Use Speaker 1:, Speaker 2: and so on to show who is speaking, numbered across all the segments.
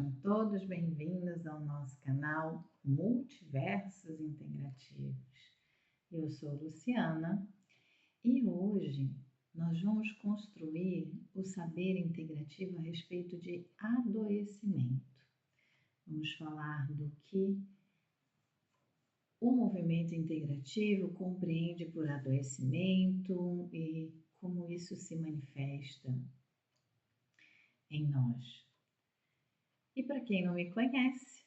Speaker 1: Sejam todos bem-vindos ao nosso canal Multiversos Integrativos. Eu sou Luciana e hoje nós vamos construir o saber integrativo a respeito de adoecimento. Vamos falar do que o movimento integrativo compreende por adoecimento e como isso se manifesta em nós. E para quem não me conhece,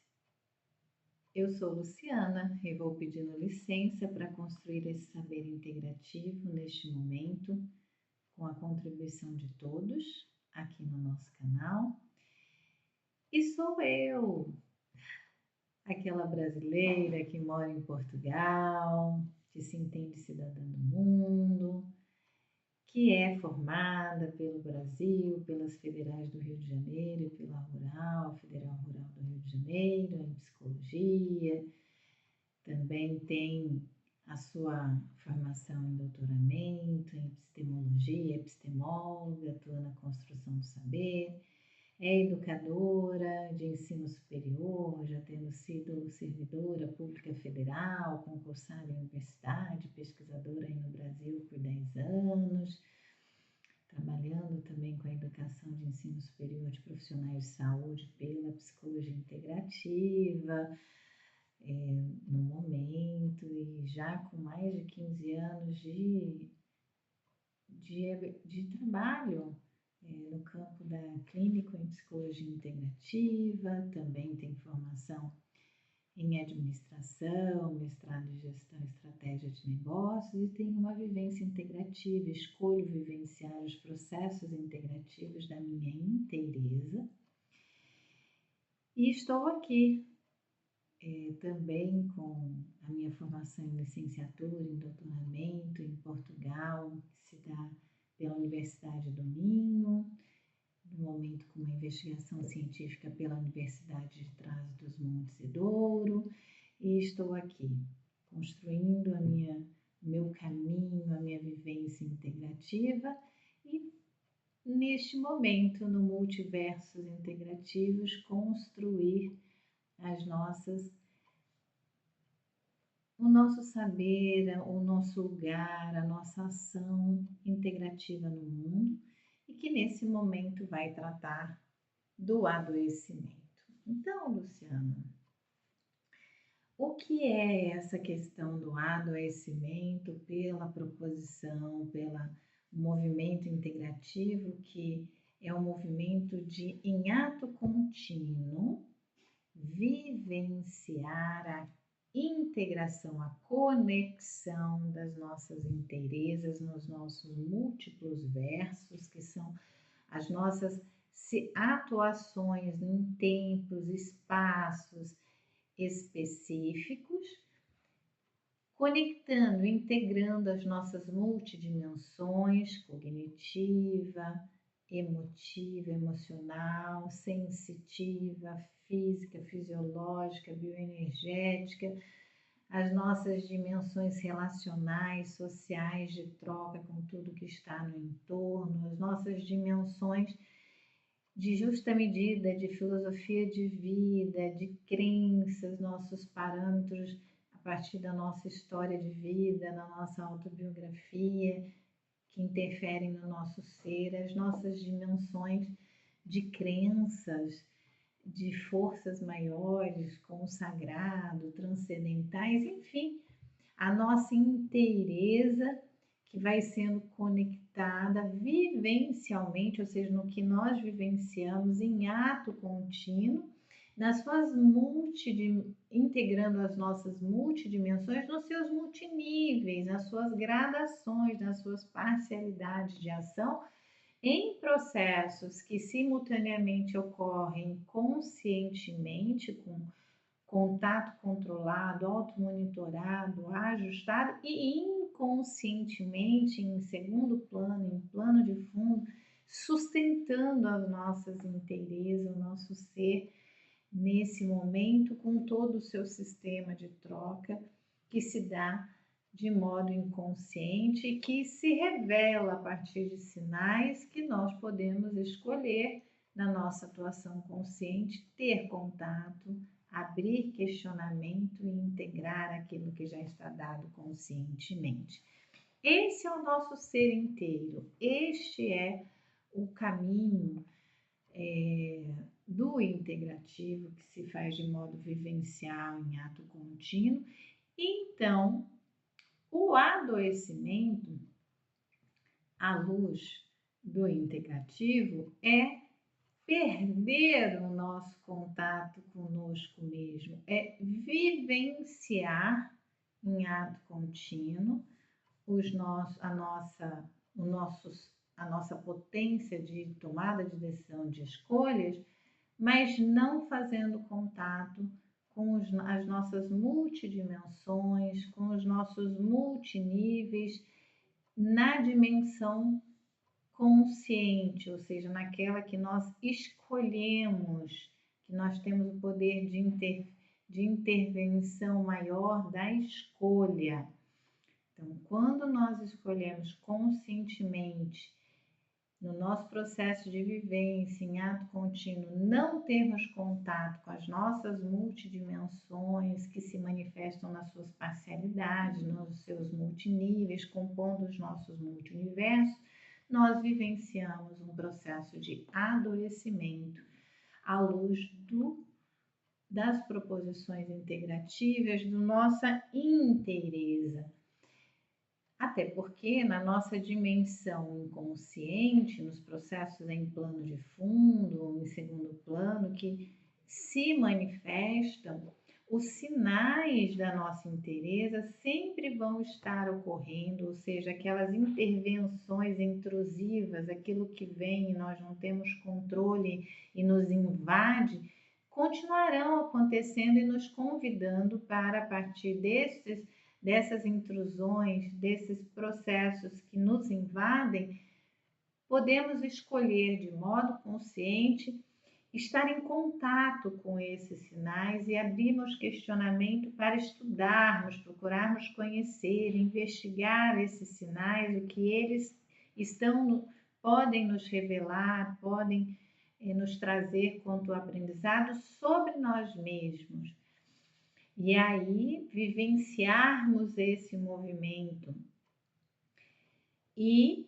Speaker 1: eu sou Luciana e vou pedindo licença para construir esse saber integrativo neste momento, com a contribuição de todos aqui no nosso canal. E sou eu, aquela brasileira que mora em Portugal, que se entende cidadã do mundo, que é formada pelo Brasil, pelas federais do Rio de Janeiro e pela Rural, Federal Rural do Rio de Janeiro, em psicologia. Também tem a sua formação em doutoramento, em epistemologia, epistemóloga, atua na construção do saber. É educadora de ensino superior, já tendo sido servidora pública federal, concursada em universidade, pesquisadora aí no Brasil por 10 anos, trabalhando também com a educação de ensino superior de profissionais de saúde pela psicologia integrativa, no momento, e já com mais de 15 anos de trabalho no campo da clínica em psicologia integrativa, também tem formação em administração, mestrado em gestão e estratégia de negócios e tem uma vivência integrativa, escolho vivenciar os processos integrativos da minha inteireza. E estou aqui também com a minha formação em licenciatura, em doutoramento em Portugal, que se dá pela Universidade do Minho, no momento com uma investigação científica pela Universidade de Trás-os-Montes e Douro, e estou aqui construindo meu caminho, a minha vivência integrativa e neste momento no Multiversos Integrativos construir o nosso saber, o nosso lugar, a nossa ação integrativa no mundo e que nesse momento vai tratar do adoecimento. Então, Luciana, o que é essa questão do adoecimento pela proposição, pelo movimento integrativo, que é um movimento de, em ato contínuo, vivenciar a integração, a conexão das nossas inteirezas nos nossos múltiplos versos, que são as nossas atuações em tempos, espaços específicos, conectando, integrando as nossas multidimensões cognitiva, emotiva, emocional, sensitiva, física, fisiológica, bioenergética, as nossas dimensões relacionais, sociais, de troca com tudo que está no entorno, as nossas dimensões de justa medida, de filosofia de vida, de crenças, nossos parâmetros a partir da nossa história de vida, da nossa autobiografia, que interferem no nosso ser, as nossas dimensões de crenças, de forças maiores, como sagrado, transcendentais, enfim, a nossa inteireza que vai sendo conectada vivencialmente, ou seja, no que nós vivenciamos em ato contínuo, integrando as nossas multidimensões nos seus multiníveis, nas suas gradações, nas suas parcialidades de ação, em processos que simultaneamente ocorrem conscientemente, com contato controlado, automonitorado, ajustado e inconscientemente, em segundo plano, em plano de fundo, sustentando as nossas inteirezas, o nosso ser nesse momento, com todo o seu sistema de troca que se dá de modo inconsciente e que se revela a partir de sinais que nós podemos escolher na nossa atuação consciente, ter contato, abrir questionamento e integrar aquilo que já está dado conscientemente. Esse é o nosso ser inteiro, este é o caminho do integrativo que se faz de modo vivencial em ato contínuo. Então, o adoecimento, à luz do integrativo, é perder o nosso contato conosco mesmo, é vivenciar em ato contínuo a nossa potência de tomada de decisão, de escolhas, mas não fazendo contato com as nossas multidimensões, com os nossos multiníveis, na dimensão consciente, ou seja, naquela que nós escolhemos, que nós temos o poder de intervenção maior da escolha. Então, quando nós escolhemos conscientemente, no nosso processo de vivência, em ato contínuo, não termos contato com as nossas multidimensões que se manifestam nas suas parcialidades, nos seus multiníveis, compondo os nossos multiuniversos, nós vivenciamos um processo de adoecimento à luz das proposições integrativas, da nossa inteireza. Até porque na nossa dimensão inconsciente, nos processos em plano de fundo ou em segundo plano que se manifestam, os sinais da nossa inteireza sempre vão estar ocorrendo, ou seja, aquelas intervenções intrusivas, aquilo que vem e nós não temos controle e nos invade, continuarão acontecendo e nos convidando para, a partir dessas intrusões, desses processos que nos invadem, podemos escolher de modo consciente estar em contato com esses sinais e abrirmos questionamento para estudarmos, procurarmos conhecer, investigar esses sinais, o que eles podem nos revelar, podem nos trazer quanto aprendizado sobre nós mesmos. E aí, vivenciarmos esse movimento e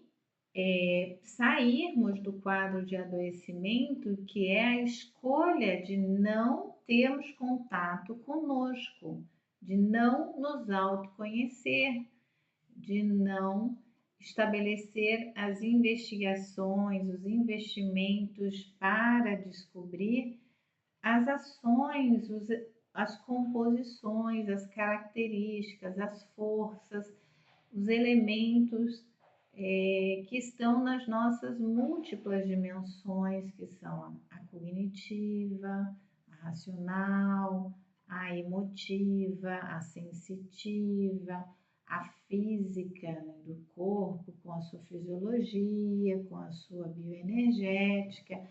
Speaker 1: sairmos do quadro de adoecimento, que é a escolha de não termos contato conosco, de não nos autoconhecer, de não estabelecer as investigações, os investimentos para descobrir as ações, as composições, as características, as forças, os elementos que estão nas nossas múltiplas dimensões, que são a cognitiva, a racional, a emotiva, a sensitiva, a física, né, do corpo, com a sua fisiologia, com a sua bioenergética,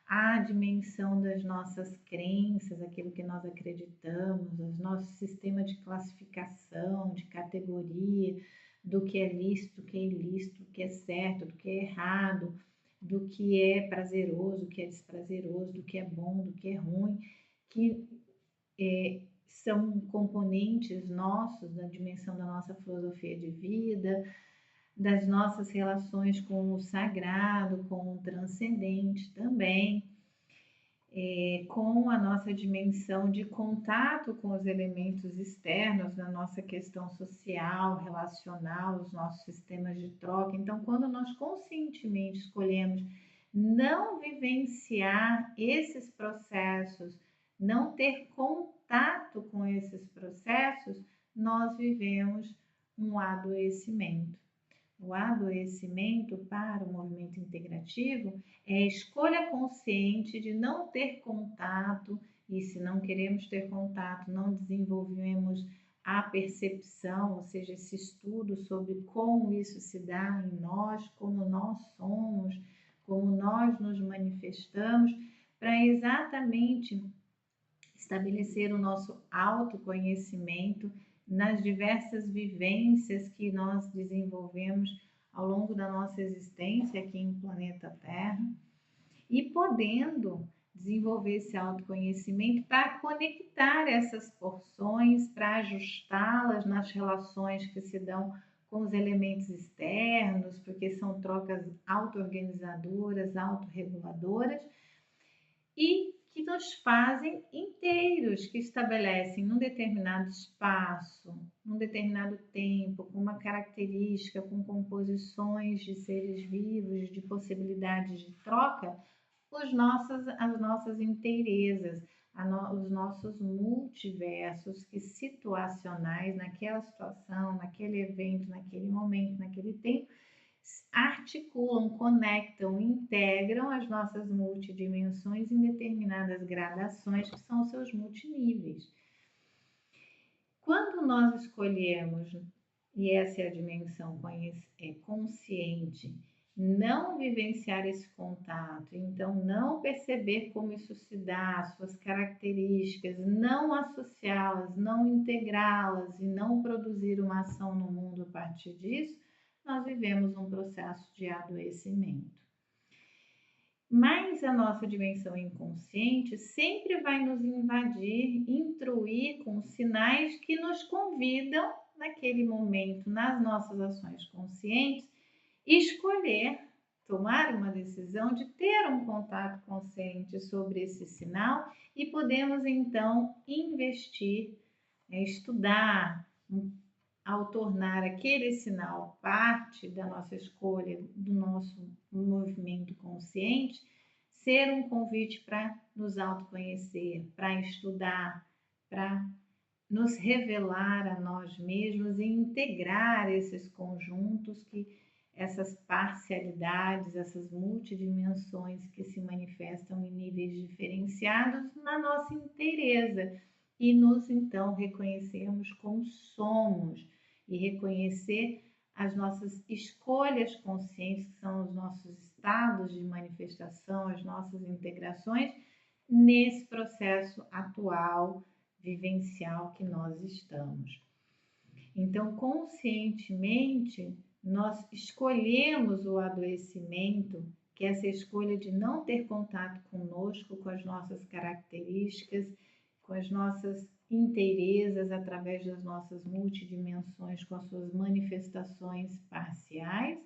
Speaker 1: a dimensão das nossas crenças, aquilo que nós acreditamos, o nosso sistema de classificação, de categoria, do que é lícito, do que é ilícito, do que é certo, do que é errado, do que é prazeroso, do que é desprazeroso, do que é bom, do que é ruim, que são componentes nossos da dimensão da nossa filosofia de vida, das nossas relações com o sagrado, com o transcendente também, com a nossa dimensão de contato com os elementos externos da nossa questão social, relacional, os nossos sistemas de troca. Então, quando nós conscientemente escolhemos não vivenciar esses processos, não ter contato com esses processos, nós vivemos um adoecimento. O adoecimento para o movimento integrativo é a escolha consciente de não ter contato, e se não queremos ter contato, não desenvolvemos a percepção, ou seja, esse estudo sobre como isso se dá em nós, como nós somos, como nós nos manifestamos, para exatamente estabelecer o nosso autoconhecimento nas diversas vivências que nós desenvolvemos ao longo da nossa existência aqui em planeta Terra e podendo desenvolver esse autoconhecimento para conectar essas porções, para ajustá-las nas relações que se dão com os elementos externos, porque são trocas auto-organizadoras, autorreguladoras, e que nos fazem inteiros, que estabelecem num determinado espaço, num determinado tempo, com uma característica, com composições de seres vivos, de possibilidades de troca, as nossas inteirezas, os nossos multiversos que situacionais naquela situação, naquele evento, naquele momento, naquele tempo, articulam, conectam, integram as nossas multidimensões em determinadas gradações que são os seus multiníveis. Quando nós escolhemos, e essa é a dimensão consciente, não vivenciar esse contato, então não perceber como isso se dá, suas características, não associá-las, não integrá-las e não produzir uma ação no mundo a partir disso, nós vivemos um processo de adoecimento. Mas a nossa dimensão inconsciente sempre vai nos invadir, intruir com sinais que nos convidam, naquele momento, nas nossas ações conscientes, escolher, tomar uma decisão de ter um contato consciente sobre esse sinal e podemos então investir, estudar, ao tornar aquele sinal parte da nossa escolha, do nosso movimento consciente, ser um convite para nos autoconhecer, para estudar, para nos revelar a nós mesmos e integrar esses conjuntos, essas parcialidades, essas multidimensões que se manifestam em níveis diferenciados na nossa inteireza e nos então reconhecermos como somos e reconhecer as nossas escolhas conscientes, que são os nossos estados de manifestação, as nossas integrações nesse processo atual vivencial que nós estamos. Então, conscientemente, nós escolhemos o adoecimento, que é essa escolha de não ter contato conosco, com as nossas características, com as nossas inteirezas, através das nossas multidimensões, com as suas manifestações parciais,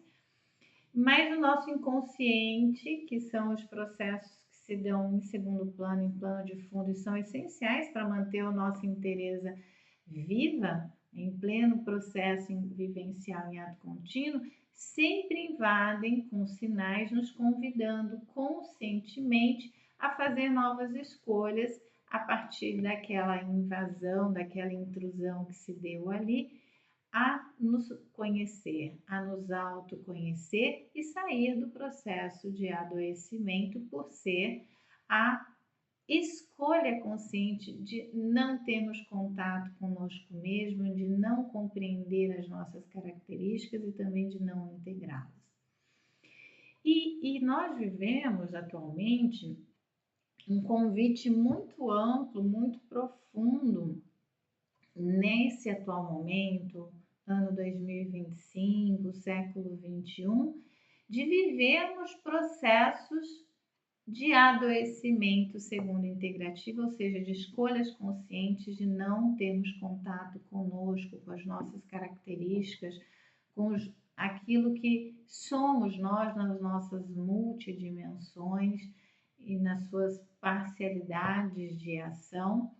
Speaker 1: mas o nosso inconsciente, que são os processos que se dão em segundo plano, em plano de fundo, e são essenciais para manter a nossa inteireza viva, em pleno processo vivencial em ato contínuo, sempre invadem com sinais, nos convidando conscientemente a fazer novas escolhas a partir daquela invasão, daquela intrusão que se deu ali, a nos conhecer, a nos autoconhecer e sair do processo de adoecimento por ser a escolha consciente de não termos contato conosco mesmo, de não compreender as nossas características e também de não integrá-las. E nós vivemos atualmente um convite muito amplo, muito profundo nesse atual momento, ano 2025, século 21, de vivermos processos de adoecimento segundo integrativo, ou seja, de escolhas conscientes de não termos contato conosco, com as nossas características, com aquilo que somos nós nas nossas multidimensões e nas suas parcialidades de ação,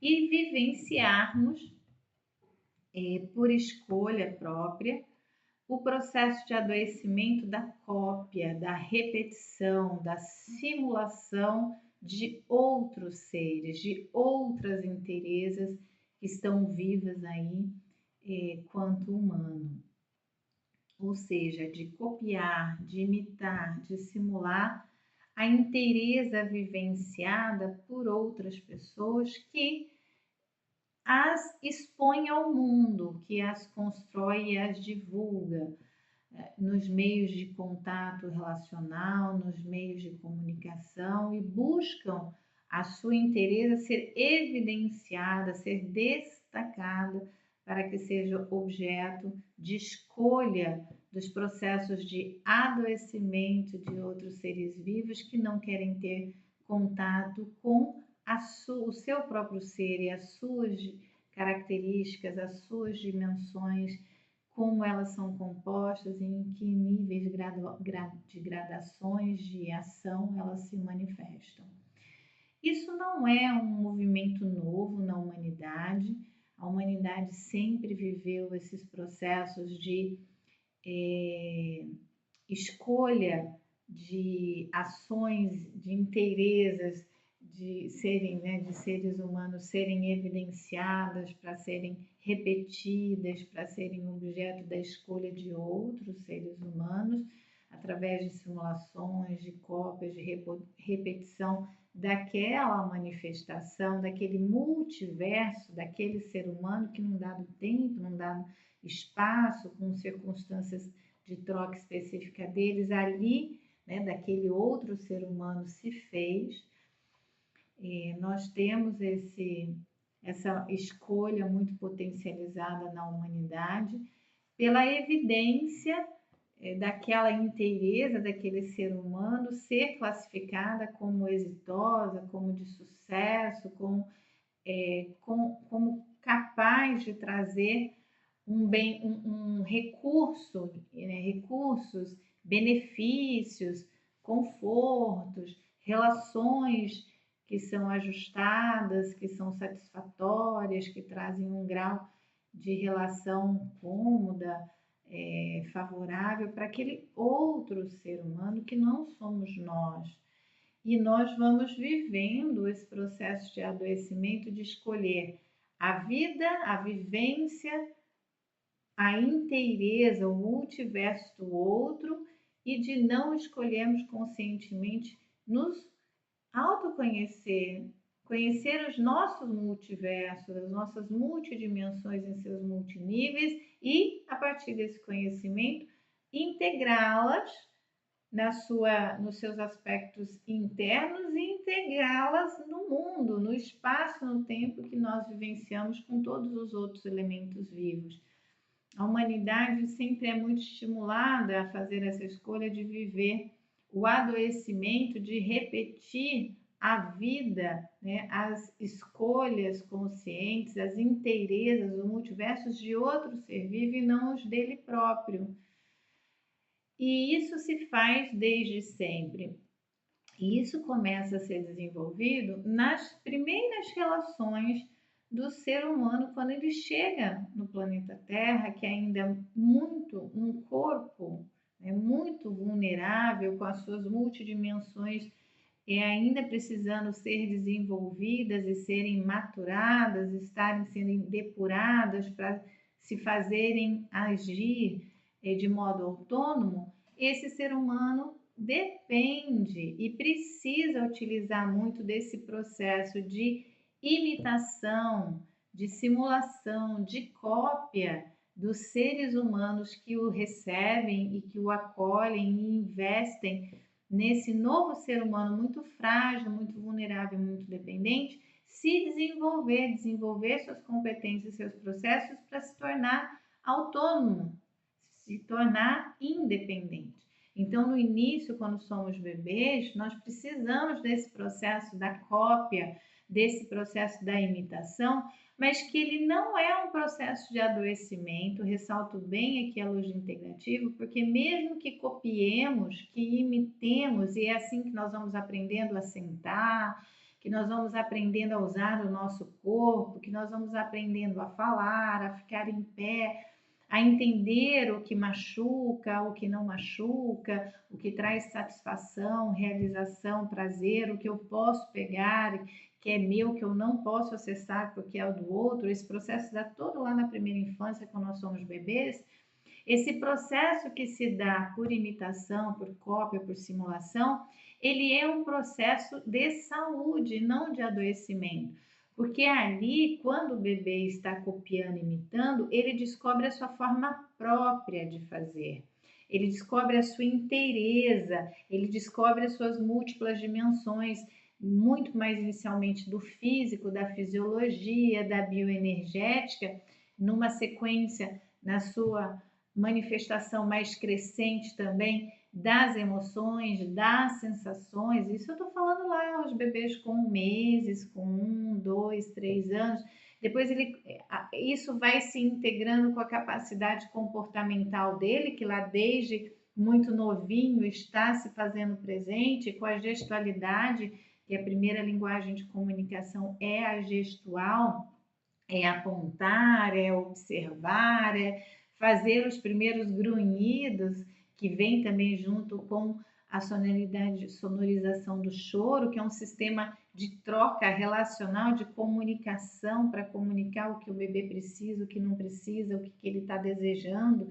Speaker 1: e vivenciarmos por escolha própria o processo de adoecimento da cópia, da repetição, da simulação de outros seres, de outras inteirezas que estão vivas aí quanto humano. Ou seja, de copiar, de imitar, de simular a inteireza vivenciada por outras pessoas que as expõe ao mundo, que as constrói e as divulga nos meios de contato relacional, nos meios de comunicação e buscam a sua inteireza ser evidenciada, ser destacada para que seja objeto de escolha dos processos de adoecimento de outros seres vivos que não querem ter contato com o seu próprio ser e as suas características, as suas dimensões, como elas são compostas e em que níveis de gradações de ação elas se manifestam. Isso não é um movimento novo na humanidade. A humanidade sempre viveu esses processos de escolha de ações, de inteirezas, de serem, de seres humanos serem evidenciadas, para serem repetidas, para serem objeto da escolha de outros seres humanos, através de simulações, de cópias, de repetição daquela manifestação, daquele multiverso, daquele ser humano que num dado tempo, num dado espaço, com circunstâncias de troca específica deles, ali, daquele outro ser humano se fez. Nós temos essa escolha muito potencializada na humanidade pela evidência daquela inteireza daquele ser humano ser classificada como exitosa, como de sucesso, como capaz de trazer um recurso, recursos, benefícios, confortos, relações que são ajustadas, que são satisfatórias, que trazem um grau de relação cômoda, favorável para aquele outro ser humano que não somos nós. E nós vamos vivendo esse processo de adoecimento, de escolher a vida, a vivência, a inteireza, o multiverso do outro, e de não escolhermos conscientemente nos autoconhecer, conhecer os nossos multiversos, as nossas multidimensões em seus multiníveis e, a partir desse conhecimento, integrá-las nos seus aspectos internos e integrá-las no mundo, no espaço, no tempo que nós vivenciamos com todos os outros elementos vivos. A humanidade sempre é muito estimulada a fazer essa escolha de viver o adoecimento, de repetir a vida, as escolhas conscientes, as inteirezas, os multiversos de outro ser vivo e não os dele próprio. E isso se faz desde sempre. E isso começa a ser desenvolvido nas primeiras relações do ser humano quando ele chega no planeta Terra, que ainda é muito um corpo muito vulnerável, com as suas multidimensões ainda precisando ser desenvolvidas e serem maturadas, estarem sendo depuradas para se fazerem agir de modo autônomo. Esse ser humano depende e precisa utilizar muito desse processo de imitação, de simulação, de cópia dos seres humanos que o recebem e que o acolhem e investem nesse novo ser humano muito frágil, muito vulnerável, muito dependente, se desenvolver suas competências, seus processos para se tornar autônomo, se tornar independente. Então, no início, quando somos bebês, nós precisamos desse processo da cópia, desse processo da imitação, mas que ele não é um processo de adoecimento. Ressalto bem aqui a luz de integrativo, porque mesmo que copiemos, que imitemos, e é assim que nós vamos aprendendo a sentar, que nós vamos aprendendo a usar o nosso corpo, que nós vamos aprendendo a falar, a ficar em pé, a entender o que machuca, o que não machuca, o que traz satisfação, realização, prazer, o que eu posso pegar, que é meu, que eu não posso acessar porque é o do outro. Esse processo dá todo lá na primeira infância, quando nós somos bebês. Esse processo que se dá por imitação, por cópia, por simulação, ele é um processo de saúde, não de adoecimento. Porque ali, quando o bebê está copiando, imitando, ele descobre a sua forma própria de fazer. Ele descobre a sua inteireza, ele descobre as suas múltiplas dimensões, muito mais inicialmente do físico, da fisiologia, da bioenergética, numa sequência na sua manifestação mais crescente também das emoções, das sensações. Isso eu estou falando lá, os bebês com meses, com 1, 2, 3 anos. Depois isso vai se integrando com a capacidade comportamental dele, que lá desde muito novinho está se fazendo presente, com a gestualidade, que a primeira linguagem de comunicação é a gestual, é apontar, é observar, é fazer os primeiros grunhidos, que vem também junto com a sonorização do choro, que é um sistema de troca relacional, de comunicação, para comunicar o que o bebê precisa, o que não precisa, o que ele está desejando.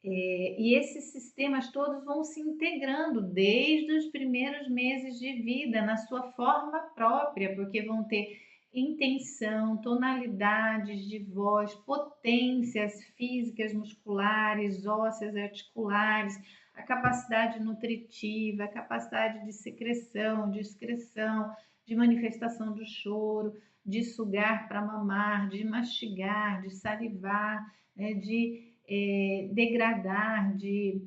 Speaker 1: E esses sistemas todos vão se integrando desde os primeiros meses de vida, na sua forma própria, porque vão ter intenção, tonalidades de voz, potências físicas, musculares, ósseas, articulares, a capacidade nutritiva, a capacidade de secreção, de excreção, de manifestação do choro, de sugar para mamar, de mastigar, de salivar, né, de degradar, de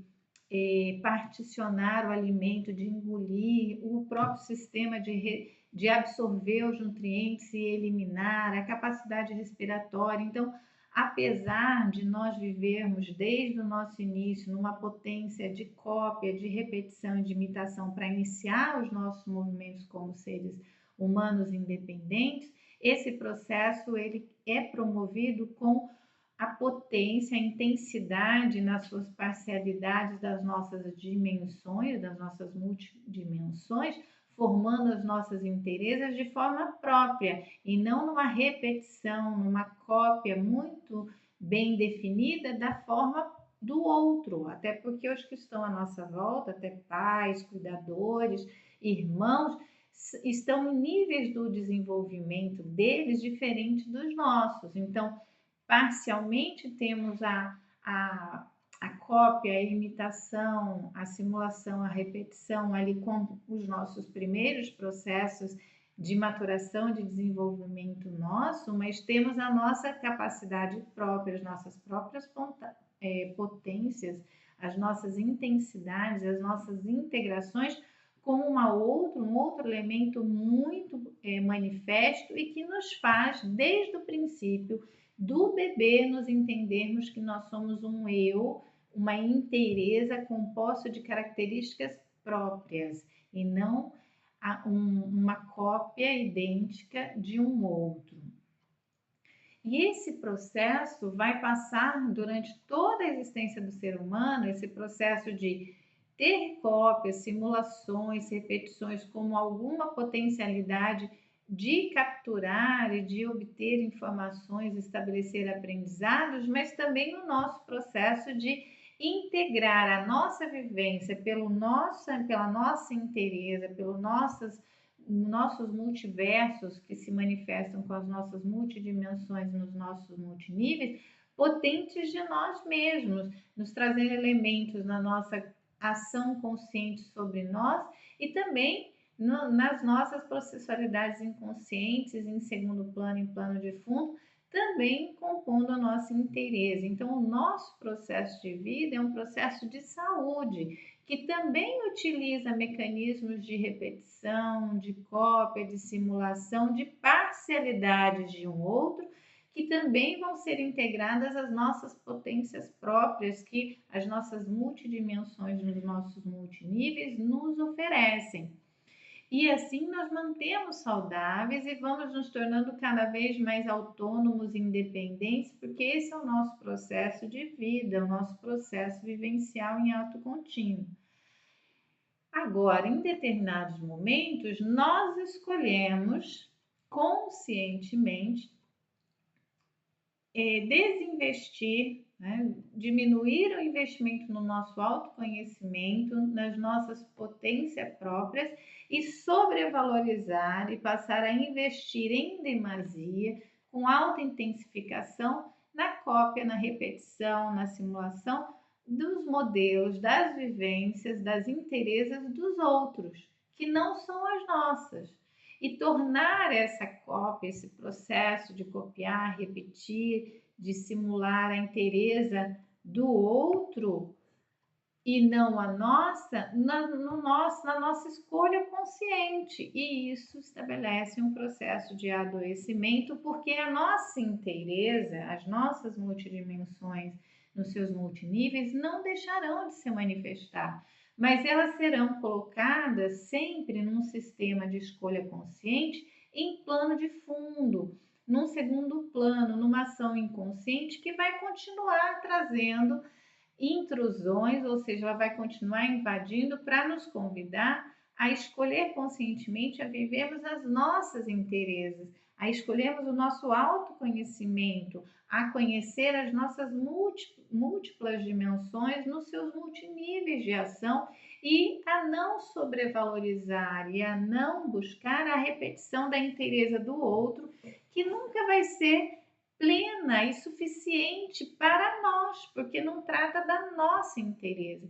Speaker 1: particionar o alimento, de engolir, o próprio sistema de absorver os nutrientes e eliminar, a capacidade respiratória. Então, apesar de nós vivermos desde o nosso início numa potência de cópia, de repetição e de imitação para iniciar os nossos movimentos como seres humanos independentes, esse processo ele é promovido com a potência, a intensidade nas suas parcialidades das nossas dimensões, das nossas multidimensões, formando as nossas inteirezas de forma própria e não numa repetição, numa cópia muito bem definida da forma do outro, até porque os que estão à nossa volta, até pais, cuidadores, irmãos, estão em níveis do desenvolvimento deles diferentes dos nossos. Então, parcialmente temos a cópia, a imitação, a simulação, a repetição ali com os nossos primeiros processos de maturação, de desenvolvimento nosso, mas temos a nossa capacidade própria, as nossas próprias potências, as nossas intensidades, as nossas integrações com um outro elemento muito manifesto e que nos faz, desde o princípio, do bebê nos entendermos que nós somos um eu, uma inteireza composta de características próprias e não uma cópia idêntica de um outro. E esse processo vai passar durante toda a existência do ser humano, esse processo de ter cópias, simulações, repetições como alguma potencialidade de capturar e de obter informações, estabelecer aprendizados, mas também no nosso processo de integrar a nossa vivência pela nossa inteireza, pelos nossos multiversos que se manifestam com as nossas multidimensões nos nossos multiníveis, potentes de nós mesmos, nos trazendo elementos na nossa ação consciente sobre nós e também nas nossas processualidades inconscientes, em segundo plano, em plano de fundo, também compondo a nossa inteireza. Então, o nosso processo de vida é um processo de saúde, que também utiliza mecanismos de repetição, de cópia, de simulação, de parcialidades de um outro, que também vão ser integradas às nossas potências próprias, que as nossas multidimensões nos nossos multiníveis nos oferecem. E assim nós mantemos saudáveis e vamos nos tornando cada vez mais autônomos e independentes, porque esse é o nosso processo de vida, o nosso processo vivencial em ato contínuo. Agora, em determinados momentos, nós escolhemos conscientemente desinvestir, né? Diminuir o investimento no nosso autoconhecimento, nas nossas potências próprias e sobrevalorizar e passar a investir em demasia, com alta intensificação, na cópia, na repetição, na simulação dos modelos, das vivências, das inteirezas dos outros, que não são as nossas. E tornar essa cópia, esse processo de copiar, repetir, de simular a inteireza do outro e não a nossa, na nossa escolha consciente. E isso estabelece um processo de adoecimento, porque a nossa inteireza, as nossas multidimensões nos seus multiníveis não deixarão de se manifestar, mas elas serão colocadas sempre num sistema de escolha consciente em plano de fundo, num segundo plano, numa ação inconsciente que vai continuar trazendo intrusões, ou seja, ela vai continuar invadindo para nos convidar a escolher conscientemente, a vivermos as nossas inteirezas, a escolhermos o nosso autoconhecimento, a conhecer as nossas múltiplas dimensões nos seus multiníveis de ação e a não sobrevalorizar e a não buscar a repetição da inteireza do outro, que nunca vai ser plena e suficiente para nós, porque não trata da nossa inteireza.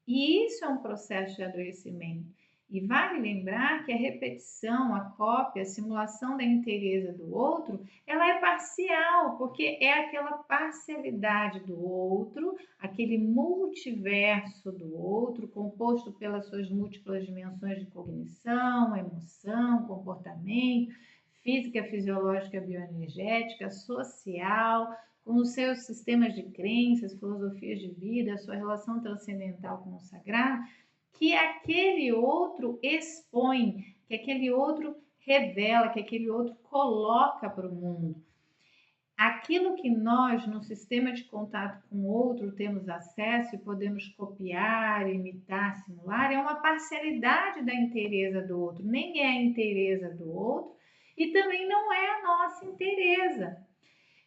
Speaker 1: E isso é um processo de adoecimento. E vale lembrar que a repetição, a cópia, a simulação da inteireza do outro, ela é parcial, porque é aquela parcialidade do outro, aquele multiverso do outro, composto pelas suas múltiplas dimensões de cognição, emoção, comportamento, física, fisiológica, bioenergética, social, com os seus sistemas de crenças, filosofias de vida, a sua relação transcendental com o sagrado, que aquele outro expõe, que aquele outro revela, que aquele outro coloca para o mundo. Aquilo que nós, no sistema de contato com o outro, temos acesso e podemos copiar, imitar, simular, é uma parcialidade da inteireza do outro, nem é a inteireza do outro e também não é a nossa inteireza.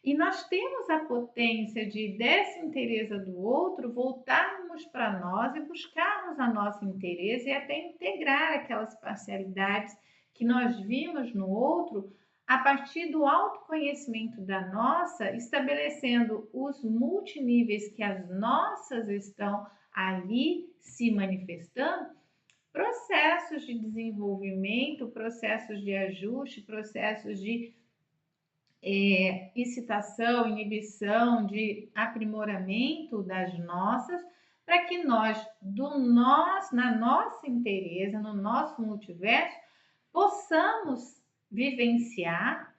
Speaker 1: E nós temos a potência de, dessa inteireza do outro, voltarmos para nós e buscarmos a nossa inteireza e até integrar aquelas parcialidades que nós vimos no outro a partir do autoconhecimento da nossa, estabelecendo os multiníveis que as nossas estão ali se manifestando, processos de desenvolvimento, processos de ajuste, processos de excitação, inibição, de aprimoramento das nossas, para que na nossa inteireza, no nosso multiverso, possamos vivenciar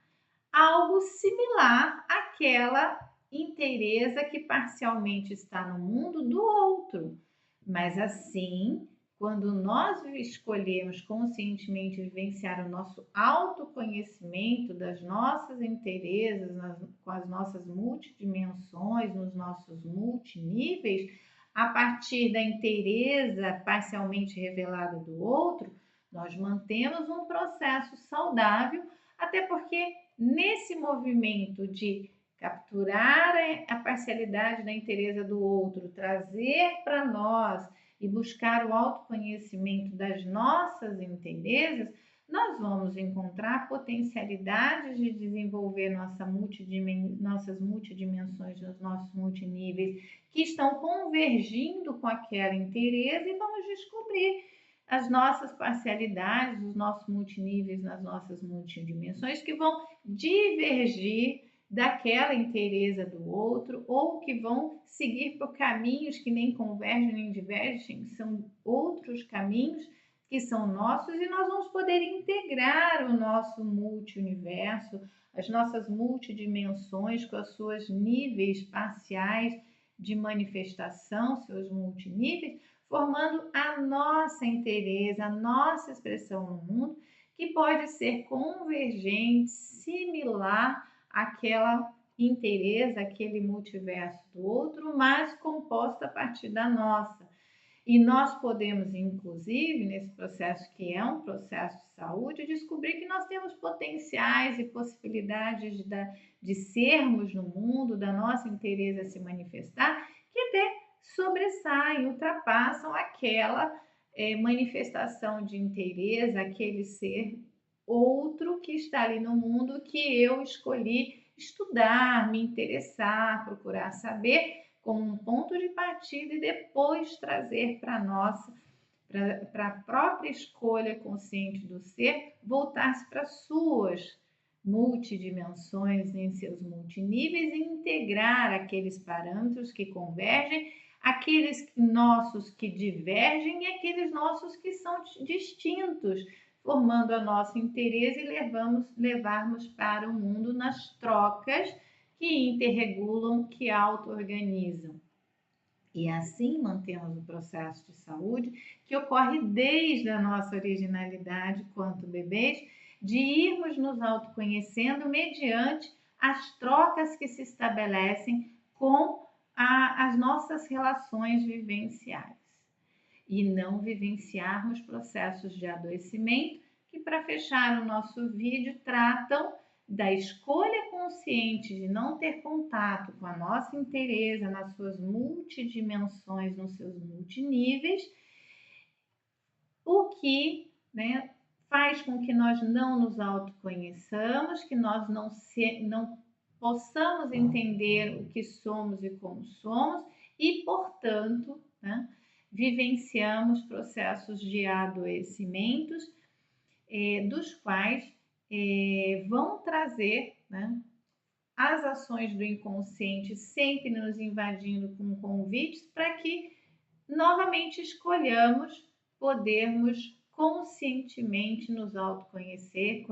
Speaker 1: algo similar àquela inteireza que parcialmente está no mundo do outro. Mas assim, quando nós escolhemos conscientemente vivenciar o nosso autoconhecimento das nossas inteirezas, com as nossas multidimensões, nos nossos multiníveis, a partir da inteireza parcialmente revelada do outro, nós mantemos um processo saudável, até porque nesse movimento de capturar a parcialidade da inteireza do outro, trazer para nós e buscar o autoconhecimento das nossas inteirezas, nós vamos encontrar potencialidades de desenvolver nossas multidimensões, os nossos multiníveis, que estão convergindo com aquela inteireza e vamos descobrir as nossas parcialidades, os nossos multiníveis nas nossas multidimensões, que vão divergir daquela inteireza do outro, ou que vão seguir por caminhos que nem convergem nem divergem, são outros caminhos que são nossos, e nós vamos poder integrar o nosso multiuniverso, as nossas multidimensões com as suas níveis parciais de manifestação, seus multiníveis, formando a nossa inteireza, a nossa expressão no mundo, que pode ser convergente, similar àquela inteireza, aquele multiverso do outro, mas composta a partir da nossa. E nós podemos, inclusive, nesse processo que é um processo de saúde, descobrir que nós temos potenciais e possibilidades de sermos no mundo, da nossa inteireza se manifestar, que até sobressaem, ultrapassam aquela manifestação de inteireza, aquele ser outro que está ali no mundo que eu escolhi estudar, me interessar, procurar saber como um ponto de partida e depois trazer para a própria escolha consciente do ser, voltar-se para suas multidimensões em seus multiníveis e integrar aqueles parâmetros que convergem, aqueles nossos que divergem e aqueles nossos que são distintos, formando a nossa inteireza e levarmos para o mundo nas trocas que interregulam, que auto-organizam. E assim mantemos o processo de saúde que ocorre desde a nossa originalidade quanto bebês, de irmos nos autoconhecendo mediante as trocas que se estabelecem com as nossas relações vivenciais. E não vivenciarmos processos de adoecimento que, para fechar o nosso vídeo, tratam da escolha consciente de não ter contato com a nossa inteireza nas suas multidimensões, nos seus multiníveis, o que, faz com que nós não nos autoconheçamos, que nós não possamos entender o que somos e como somos e, portanto, vivenciamos processos de adoecimentos, dos quais vão trazer as ações do inconsciente sempre nos invadindo com convites para que novamente escolhamos podermos conscientemente nos autoconhecer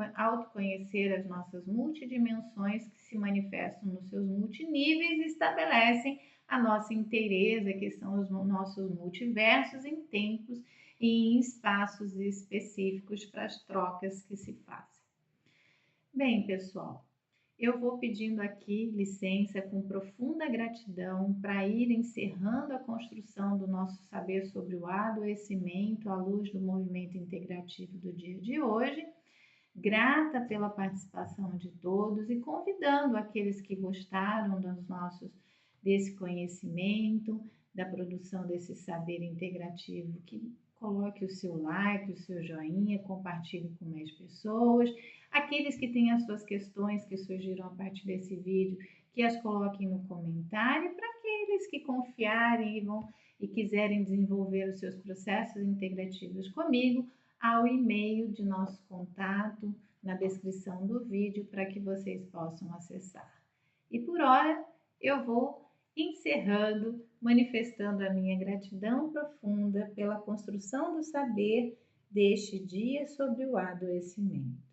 Speaker 1: as nossas multidimensões que se manifestam nos seus multiníveis e estabelecem a nossa inteireza, que são os nossos multiversos em tempos e em espaços específicos para as trocas que se fazem. Bem, pessoal, eu vou pedindo aqui licença com profunda gratidão para ir encerrando a construção do nosso saber sobre o adoecimento à luz do movimento integrativo do dia de hoje. Grata pela participação de todos e convidando aqueles que gostaram desse conhecimento, da produção desse saber integrativo, que coloque o seu like, o seu joinha, compartilhe com mais pessoas. Aqueles que têm as suas questões que surgiram a partir desse vídeo, que as coloquem no comentário. Para aqueles que confiarem e quiserem desenvolver os seus processos integrativos comigo, ao e-mail de nosso contato na descrição do vídeo para que vocês possam acessar. E por hora eu vou encerrando, manifestando a minha gratidão profunda pela construção do saber deste dia sobre o adoecimento.